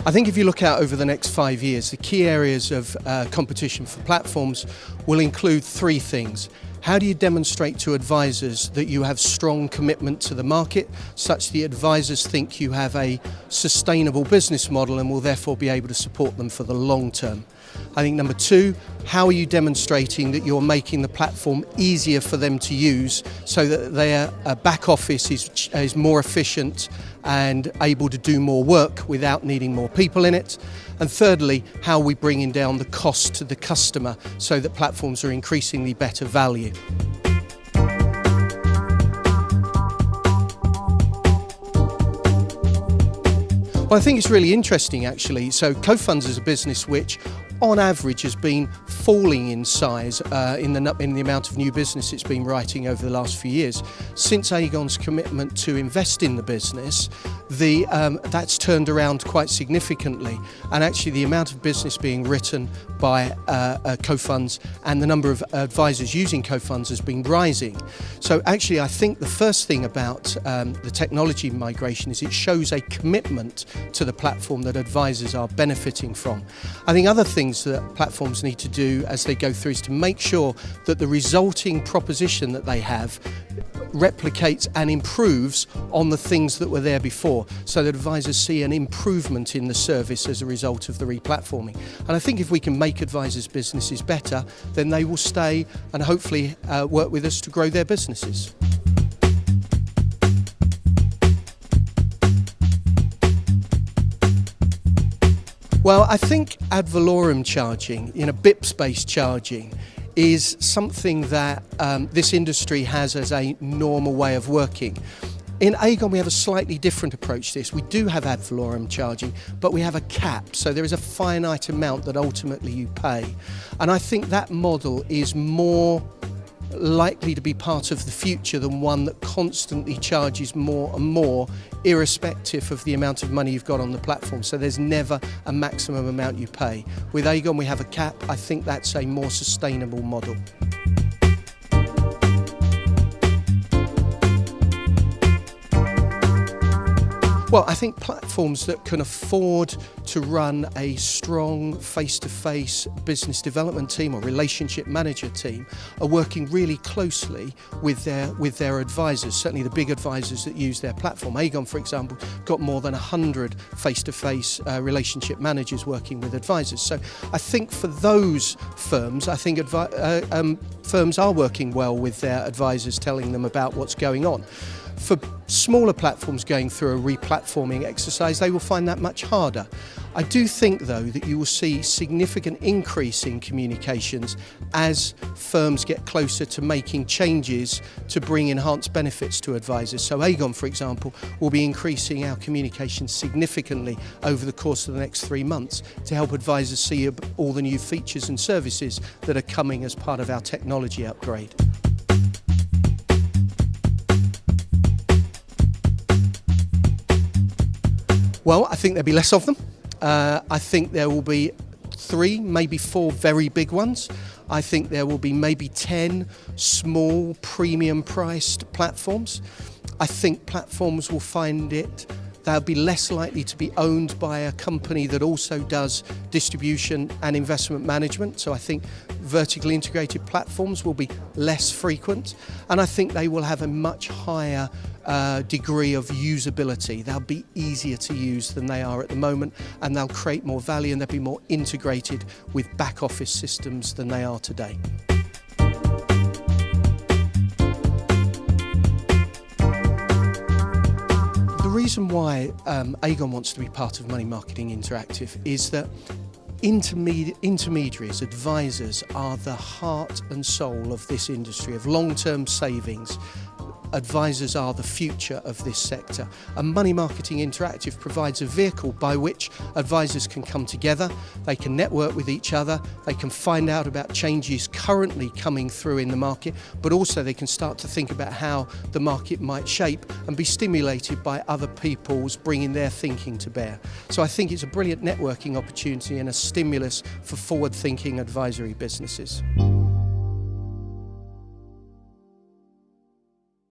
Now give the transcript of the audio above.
I think if you look out over the next 5 years, the key areas of competition for platforms will include three things. How do you demonstrate to advisors that you have strong commitment to the market, such that the advisors think you have a sustainable business model and will therefore be able to support them for the long term? I think number two, how are you demonstrating that you're making the platform easier for them to use so that their back office is more efficient and able to do more work without needing more people in it? And thirdly, how are we bringing down the cost to the customer so that platforms are increasingly better value? Well, I think it's really interesting actually. So co-funds is a business which on average has been falling in size in the amount of new business it's been writing over the last few years. Since Aegon's commitment to invest in the business, that's turned around quite significantly, and actually the amount of business being written by co-funds and the number of advisors using co-funds has been rising. So actually I think the first thing about the technology migration is it shows a commitment to the platform that advisors are benefiting from. I think other things that platforms need to do as they go through is to make sure that the resulting proposition that they have replicates and improves on the things that were there before, so that advisors see an improvement in the service as a result of the replatforming. And I think if we can make advisors' businesses better, then they will stay and hopefully work with us to grow their businesses. Well, I think ad valorem charging, BIPS-based charging, is something that this industry has as a normal way of working. In Aegon, we have a slightly different approach to this. We do have ad valorem charging, but we have a cap, so there is a finite amount that ultimately you pay. And I think that model is more likely to be part of the future than one that constantly charges more and more, irrespective of the amount of money you've got on the platform. So there's never a maximum amount you pay. With Aegon we have a cap. I think that's a more sustainable model. Well, I think platforms that can afford to run a strong face-to-face business development team or relationship manager team are working really closely with their advisors, certainly the big advisors that use their platform. Aegon, for example, got more than 100 face-to-face relationship managers working with advisors. So I think for those firms, I think firms are working well with their advisors, telling them about what's going on. For smaller platforms going through a replatforming exercise, they will find that much harder. I do think, though, that you will see significant increase in communications as firms get closer to making changes to bring enhanced benefits to advisors. So Aegon, for example, will be increasing our communications significantly over the course of the next 3 months to help advisors see all the new features and services that are coming as part of our technology upgrade. Well, I think there'll be less of them. I think there will be 3, maybe 4 very big ones. I think there will be maybe 10 small premium priced platforms. I think platforms will find they'll be less likely to be owned by a company that also does distribution and investment management. So I think vertically integrated platforms will be less frequent, and I think they will have a much higher degree of usability. They'll be easier to use than they are at the moment, and they'll create more value, and they'll be more integrated with back office systems than they are today. The reason why Aegon wants to be part of Money Marketing Interactive is that intermediaries, advisors, are the heart and soul of this industry, of long-term savings. Advisors are the future of this sector, and Money Marketing Interactive provides a vehicle by which advisors can come together, they can network with each other, they can find out about changes currently coming through in the market, but also they can start to think about how the market might shape and be stimulated by other people's bringing their thinking to bear. So I think it's a brilliant networking opportunity and a stimulus for forward-thinking advisory businesses.